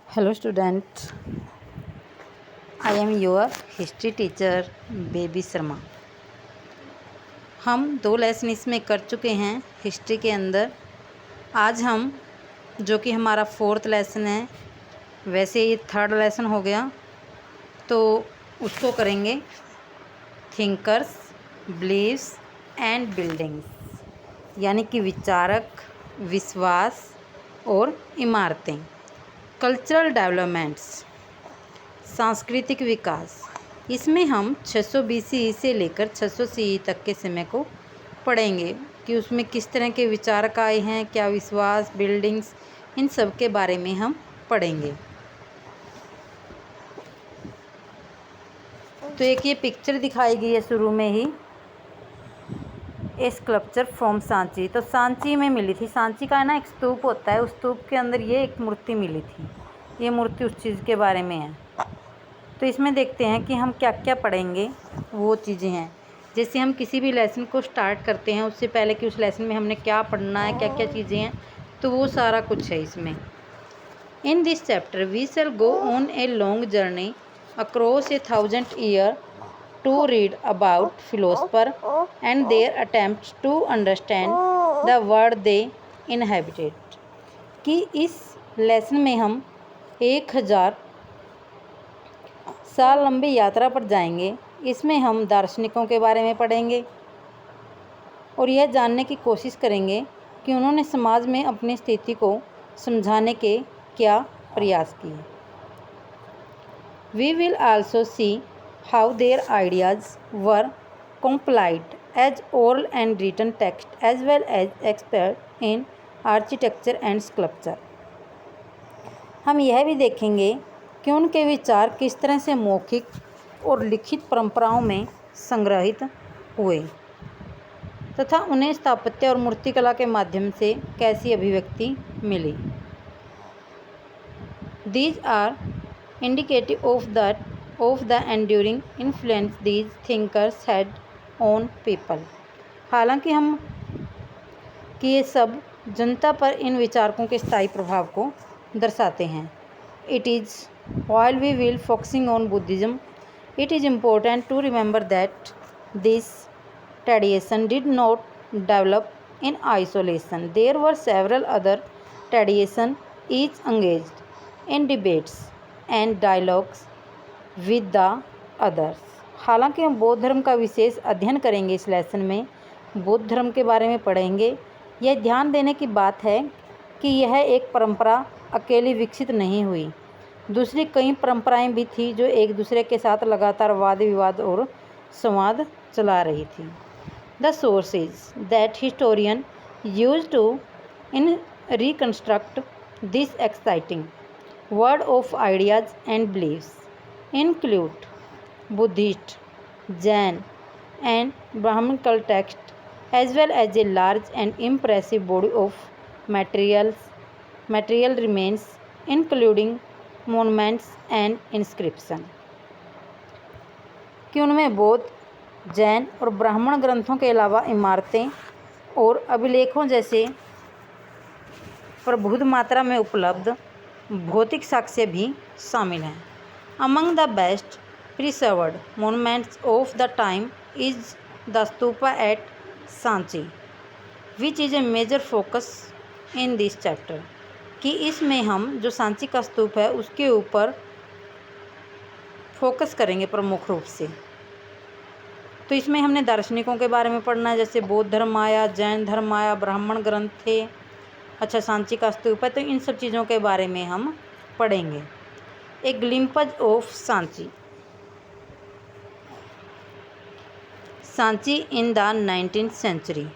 Hello students, I am your history teacher baby Sharma. हम 2 lesson इसमें कर चुके हैं हिस्ट्री के अंदर। आज हम जो कि हमारा 4th लेसन है, वैसे ये 3rd लेसन हो गया, तो उसको करेंगे थिंकर्स, बिलीव्स एंड बिल्डिंग्स, यानी कि विचारक, विश्वास और इमारतें। कल्चरल डेवलपमेंट्स, सांस्कृतिक विकास। इसमें हम 600 BCE से लेकर 600 CE तक के समय को पढ़ेंगे कि उसमें किस तरह के विचारक आए हैं, क्या विश्वास, बिल्डिंग्स, इन सब के बारे में हम पढ़ेंगे। तो एक ये पिक्चर दिखाई गई है शुरू में ही, ए स्कल्पचर फ्रॉम सांची। तो सांची में मिली थी। सांची का है ना एक स्तूप होता है, उस स्तूप के अंदर ये एक मूर्ति मिली थी। ये मूर्ति उस चीज़ के बारे में है। तो इसमें देखते हैं कि हम क्या क्या पढ़ेंगे। वो चीज़ें हैं जैसे हम किसी भी लेसन को स्टार्ट करते हैं उससे पहले कि उस लेसन में हमने क्या पढ़ना है, क्या क्या चीज़ें हैं, तो वो सारा कुछ है इसमें। In this chapter we shall go on a long journey across 1000 year to read about philosopher and their attempts to understand the world they inhabited। कि इस लेसन में हम 1000 साल लंबी यात्रा पर जाएंगे। इसमें हम दार्शनिकों के बारे में पढ़ेंगे और यह जानने की कोशिश करेंगे कि उन्होंने समाज में अपनी स्थिति को समझाने के क्या प्रयास किए। We will also see how their ideas were compiled as oral and written text as well as expert in architecture and sculpture। हम यह भी देखेंगे कि उनके विचार किस तरह से मौखिक और लिखित परंपराओं में संग्रहित हुए तथा उन्हें स्थापत्य और मूर्तिकला के माध्यम से कैसी अभिव्यक्ति मिली। These are indicative of the enduring influence these thinkers had on people। हालांकि हम कि ये सब जनता पर इन विचारकों के स्थायी प्रभाव को दर्शाते हैं। It is while we will focusing on Buddhism, it is important to remember that this tradition did not develop in isolation। There were several other traditions each engaged in debates and dialogues with the others। हालांकि हम बौद्ध धर्म का विशेष अध्ययन करेंगे इस lesson में, बौद्ध धर्म के बारे में पढ़ेंगे। यह ध्यान देने की बात है कि यह एक परंपरा अकेली विकसित नहीं हुई, दूसरी कई परंपराएं भी थी जो एक दूसरे के साथ लगातार वाद विवाद और संवाद चला रही थी। The sources that historian use to in reconstruct this exciting world of ideas and beliefs include Buddhist, Jain and Brahmanical texts as well as a large and impressive body of material remains including monuments and inscription। कि उनमें बौद्ध, जैन और ब्राह्मण ग्रंथों के अलावा इमारतें और अभिलेखों जैसे प्रबुद्ध मात्रा में उपलब्ध भौतिक साक्ष्य भी शामिल हैं। Among the best preserved monuments of the time is the stupa at Sanchi which is a major focus in this chapter. कि इसमें हम जो सांची का स्तूप है उसके ऊपर फोकस करेंगे प्रमुख रूप से। तो इसमें हमने दार्शनिकों के बारे में पढ़ना है, जैसे बौद्ध धर्म आया, जैन धर्म आया, ब्राह्मण ग्रंथ थे, अच्छा सांची का स्तूप है, तो इन सब चीज़ों के बारे में हम पढ़ेंगे। A glimpse of Sanchi. Sanchi in the 19th century.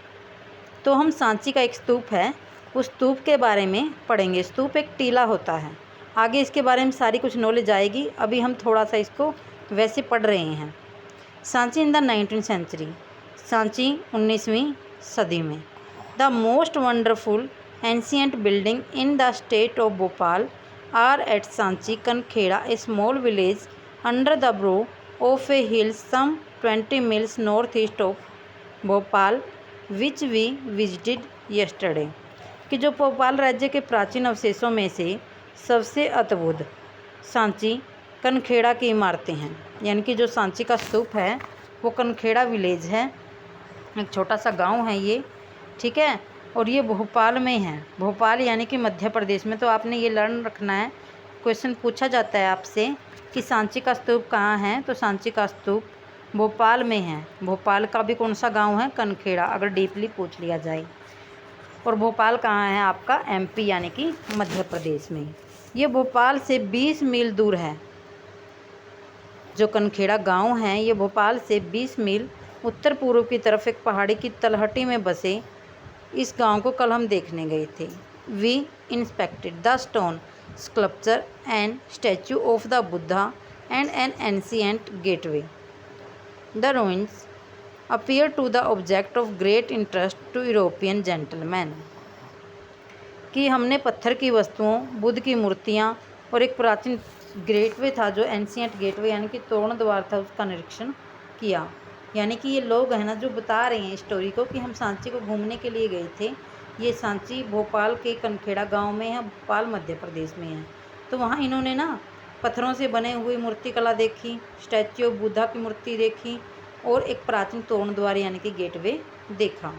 तो हम सांची का एक स्तूप है, उस स्तूप के बारे में पढ़ेंगे। स्तूप एक टीला होता है, आगे इसके बारे में सारी कुछ नॉलेज आएगी, अभी हम थोड़ा सा इसको वैसे पढ़ रहे हैं। Sanchi in the 19th century. Sanchi 19वीं सदी में। The most wonderful ancient building in the state of Bhopal are at Sanchi Kankheda, a small village under the brow of a hill some 20 miles northeast of Bhopal, which we visited yesterday। कि जो भोपाल राज्य के प्राचीन अवशेषों में से सबसे अद्भुत सांची कनखेड़ा की इमारतें हैं। यानी कि जो सांची का स्तूप है वो कनखेड़ा विलेज है, एक छोटा सा गांव है ये, ठीक है। और ये भोपाल में है, भोपाल यानी कि मध्य प्रदेश में। तो आपने ये लर्न रखना है, क्वेश्चन पूछा जाता है आपसे कि सांची का स्तूप कहाँ है, तो सांची का स्तूप भोपाल में है। भोपाल का भी कौन सा गांव है, कनखेड़ा, अगर डीपली पूछ लिया जाए। और भोपाल कहाँ है आपका, एमपी यानी कि मध्य प्रदेश में। ये भोपाल से 20 मील दूर है। जो कनखेड़ा गांव है ये भोपाल से 20 मील उत्तर पूर्व की तरफ एक पहाड़ी की तलहटी में बसे इस गांव को कल हम देखने गए थे। We inspected the stone sculpture and statue of the Buddha and an ancient gateway. The ruins appear to the object of great interest to European gentlemen। कि हमने पत्थर की वस्तुओं, बुद्ध की मूर्तियाँ और एक प्राचीन गेटवे था जो एंशिएंट गेटवे यानी कि तोरण द्वार था, उसका निरीक्षण किया। यानी कि ये लोग हैं ना जो बता रहे हैं स्टोरी को कि हम सांची को घूमने के लिए गए थे। ये सांची भोपाल के कनखेड़ा गांव में है, भोपाल मध्य प्रदेश में है। तो वहाँ इन्होंने ना पत्थरों से बने हुई मूर्ति कला देखी, स्टैच्यू ऑफ बुद्धा की मूर्ति देखी और एक प्राचीन तोरण द्वार यानी कि गेटवे देखा।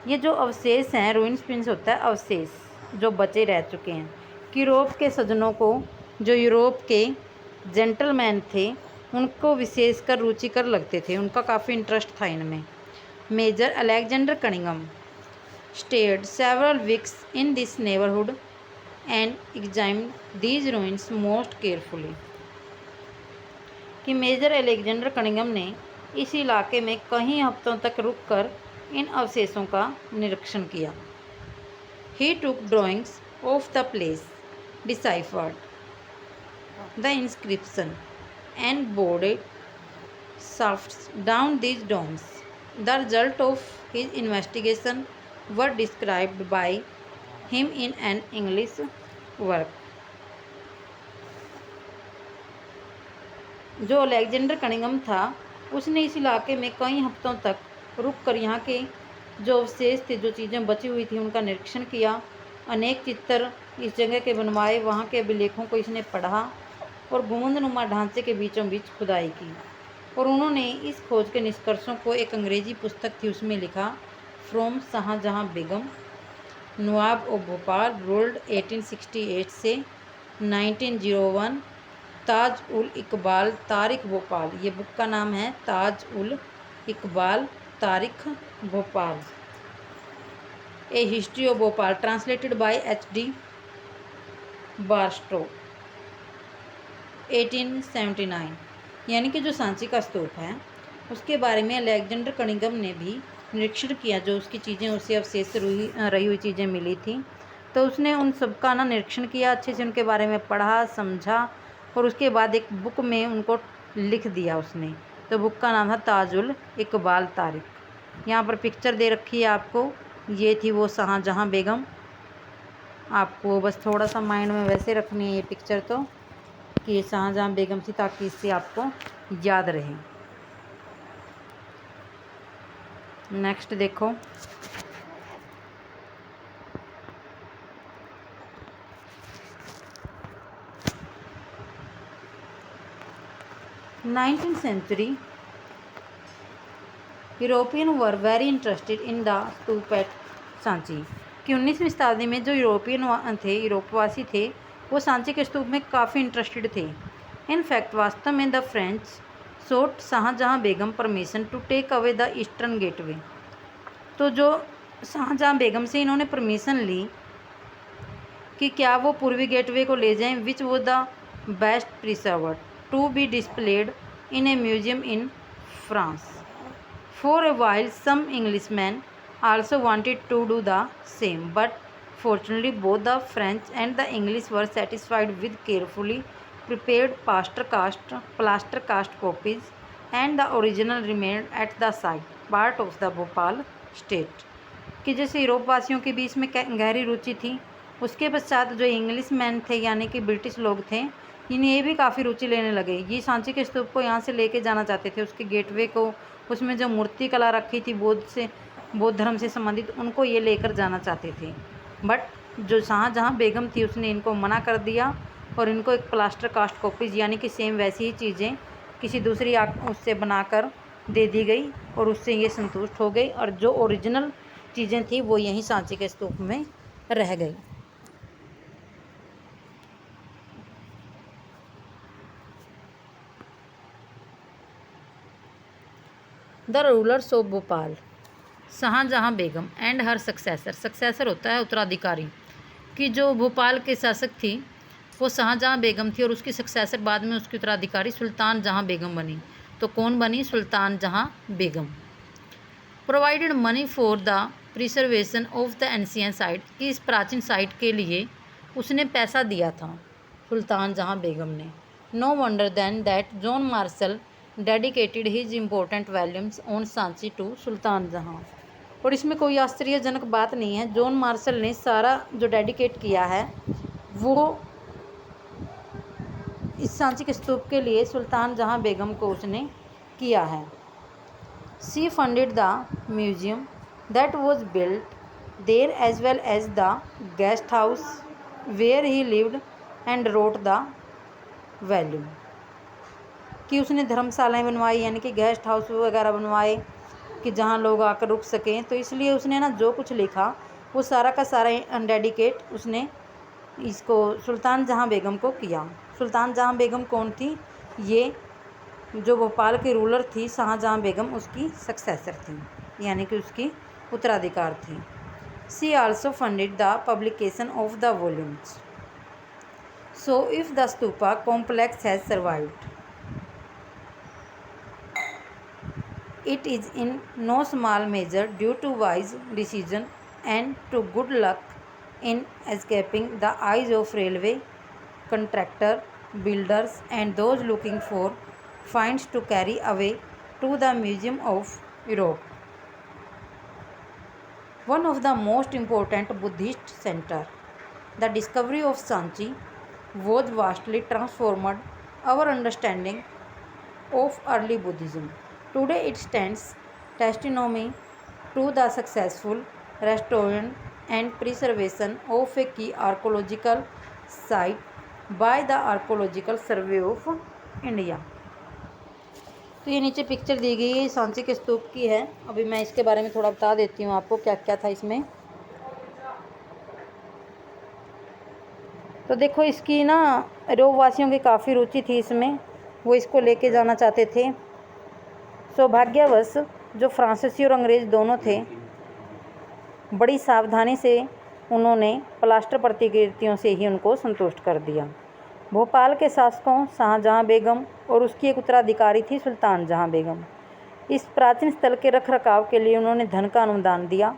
ये जो अवशेष हैं, रूइंस मीन्स होता है अवशेष जो बचे रह चुके हैं, कि यूरोप के सज्जनों को, जो यूरोप के जेंटलमैन थे उनको विशेषकर रुचिकर लगते थे, उनका काफ़ी इंटरेस्ट था इनमें। Major Alexander Cunningham stayed several weeks in this neighbourhood and examined these ruins most carefully. कि मेजर अलेक्जेंडर कनिंघम ने इस इलाके में कई हफ्तों तक रुककर इन अवशेषों का निरीक्षण किया। He took drawings of the place, deciphered the inscription and boarded shafts down these domes. The result of his investigation were described by him in an English work। जो अलेक्जेंडर कनिंघम था उसने इस इलाके में कई हफ्तों तक रुककर यहाँ के जो अवशेष थे, जो चीज़ें बची हुई थी, उनका निरीक्षण किया। अनेक चित्र इस जगह के बनवाए, वहाँ के अभिलेखों को इसने पढ़ा और गुंबदनुमा ढांचे के बीचों बीच खुदाई की। और उन्होंने इस खोज के निष्कर्षों को एक अंग्रेजी पुस्तक थी उसमें लिखा, from Shahjahan Begum Nawab of Bhopal ruled 1868 से 1901, ताज उल इकबाल तारिख भोपाल। ये बुक का नाम है ताज ul Iqbal Tarikh Bhopal, a history of Bhopal, translated by HD Barstow 1879। यानी कि जो सांची का स्तूप है उसके बारे में अलेक्जेंडर कनिंघम ने भी निरीक्षण किया, जो उसकी चीज़ें, उसे अवशेष से रही हुई चीज़ें मिली थी। तो उसने उन सब का ना निरीक्षण किया, अच्छे से उनके बारे में पढ़ा, समझा और उसके बाद एक बुक में उनको लिख दिया उसने। तो बुक का नाम था ताजुल इकबाल तारिख। यहाँ पर पिक्चर दे रखी है आपको, ये थी वो शाहजहां बेगम। आपको बस थोड़ा सा माइंड में वैसे रखनी है ये पिक्चर, तो कि ये शाहजहां बेगम थी, ताकि इससे आपको याद रहे। नेक्स्ट देखो, nineteen century European were very interested in the stupa at Sanchi. कि 19वीं शताब्दी में जो यूरोपियन थे, यूरोपवासी थे, वो सांची के स्तूप में काफ़ी इंटरेस्टेड थे। इनफैक्ट वास्तव में the French sought Shahjahan Begum permission to take away the eastern gateway. तो जो शाहजहां बेगम से इन्होंने परमिशन ली कि क्या वो पूर्वी गेटवे को ले जाएं, विच वो the best preserved to be displayed in a museum in France. For a while some Englishman also wanted to do the same, but fortunately both the French and the English were satisfied with carefully prepared plaster cast copies, and the original remained at the site, part of the Bhopal state। कि जैसे Europe वासियों के बीच में गहरी रुचि थी, उसके पश्चात जो इंग्लिश मैन थे यानी कि ब्रिटिश लोग थे, इन्हें भी काफ़ी रुचि लेने लगे। ये सांची के स्तूप को यहाँ से लेके जाना चाहते थे, उसके गेटवे को, उसमें जो मूर्ति कला रखी थी बुद्ध से बौद्ध धर्म से संबंधित, उनको ये लेकर जाना चाहते थे। बट जो शाहजहाँ बेगम थी उसने इनको मना कर दिया और इनको एक प्लास्टर कास्ट कॉपीज़ यानी कि सेम वैसी ही चीज़ें किसी दूसरी उससे बनाकर दे दी गई और उससे ये संतुष्ट हो गई और जो ओरिजिनल चीज़ें थी वो यहीं सांची के स्तूप में रह गई। The rulers of Bhopal. Shahjahan Begum and her successor, successor होता है उत्तराधिकारी, कि जो भोपाल के शासक थी वो शाहजहाँ बेगम थी और उसकी सक्सेसर बाद में उसकी उत्तराधिकारी सुल्तान जहाँ बेगम बनी। तो कौन बनी? Sultan Jahan Begum. Provided money for the preservation of the ancient site, कि इस प्राचीन साइट के लिए उसने पैसा दिया था सुल्तान जहाँ बेगम ने। No wonder then that John Marshall dedicated his important volumes on Sanchi to Sultan Jahan. और इसमें कोई आश्चर्यजनक बात नहीं है, जॉन मार्शल ने सारा जो डेडिकेट किया है वो इस सांची के स्तूप के लिए सुल्तान जहाँ बेगम को उसने किया है। She funded the museum that was built there as well as the guest house where he lived and wrote the volume, कि उसने धर्मशालाएं बनवाई यानी कि गेस्ट हाउस वगैरह बनवाए कि जहाँ लोग आकर रुक सकें। तो इसलिए उसने ना जो कुछ लिखा वो सारा का सारा डेडिकेट उसने इसको सुल्तान जहाँ बेगम को किया। सुल्तान जहाँ बेगम कौन थी? ये जो भोपाल की रूलर थी शाहजहाँ बेगम, उसकी सक्सेसर थी यानी कि उसकी उत्तराधिकार थी। She also funded the publication of the volumes. So if the stupa complex has survived, it is in no small measure due to wise decision and to good luck in escaping the eyes of railway contractor, builders and those looking for finds to carry away to the Museum of Europe, one of the most important Buddhist center. The discovery of Sanchi was vastly transformed our understanding of early Buddhism. Today it stands testimony to the successful restoration and preservation of a key archaeological site by the Archaeological Survey of India. तो ये नीचे picture दी गई है सांची के स्तूप की है। अभी मैं इसके बारे में थोड़ा बता देती हूँ आपको क्या क्या था इसमें। तो देखो इसकी ना रोम वासियों की काफ़ी रुचि थी इसमें, वो इसको लेके जाना चाहते थे। सौभाग्यवश जो फ्रांसीसी और अंग्रेज़ दोनों थे बड़ी सावधानी से उन्होंने प्लास्टर प्रतिकृतियों से ही उनको संतुष्ट कर दिया। भोपाल के शासकों शाहजहाँ बेगम और उसकी एक उत्तराधिकारी थी सुल्तान जहाँ बेगम। इस प्राचीन स्थल के रख रखाव के लिए उन्होंने धन का अनुदान दिया।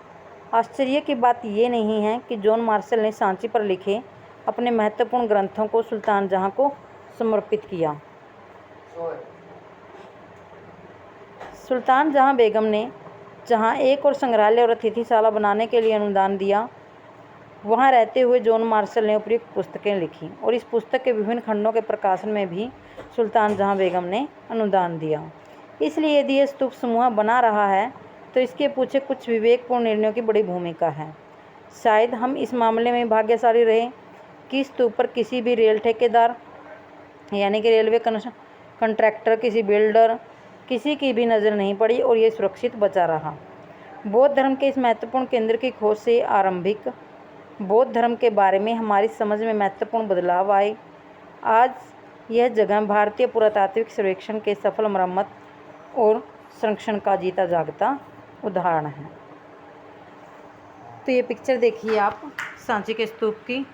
आश्चर्य की बात ये नहीं है कि जॉन मार्शल ने सांची पर लिखे अपने महत्वपूर्ण ग्रंथों को सुल्तान जहाँ को समर्पित किया। सुल्तान जहाँ बेगम ने जहाँ एक और संग्रहालय और अतिथिशाला बनाने के लिए अनुदान दिया, वहाँ रहते हुए जॉन मार्शल ने उपयुक्त पुस्तकें लिखी और इस पुस्तक के विभिन्न खंडों के प्रकाशन में भी सुल्तान जहाँ बेगम ने अनुदान दिया। इसलिए यदि यह स्तूप समूह बना रहा है तो इसके पीछे कुछ विवेकपूर्ण निर्णयों की बड़ी भूमिका है। शायद हम इस मामले में भाग्यशाली रहे कि स्तूप पर किसी भी रेल ठेकेदार यानी कि रेलवे कंट्रैक्टर, किसी बिल्डर, किसी की भी नज़र नहीं पड़ी और ये सुरक्षित बचा रहा। बौद्ध धर्म के इस महत्वपूर्ण केंद्र की खोज से आरंभिक बौद्ध धर्म के बारे में हमारी समझ में महत्वपूर्ण बदलाव आए। आज यह जगह भारतीय पुरातात्विक सर्वेक्षण के सफल मरम्मत और संरक्षण का जीता जागता उदाहरण है। तो ये पिक्चर देखिए आप सांची के स्तूप की।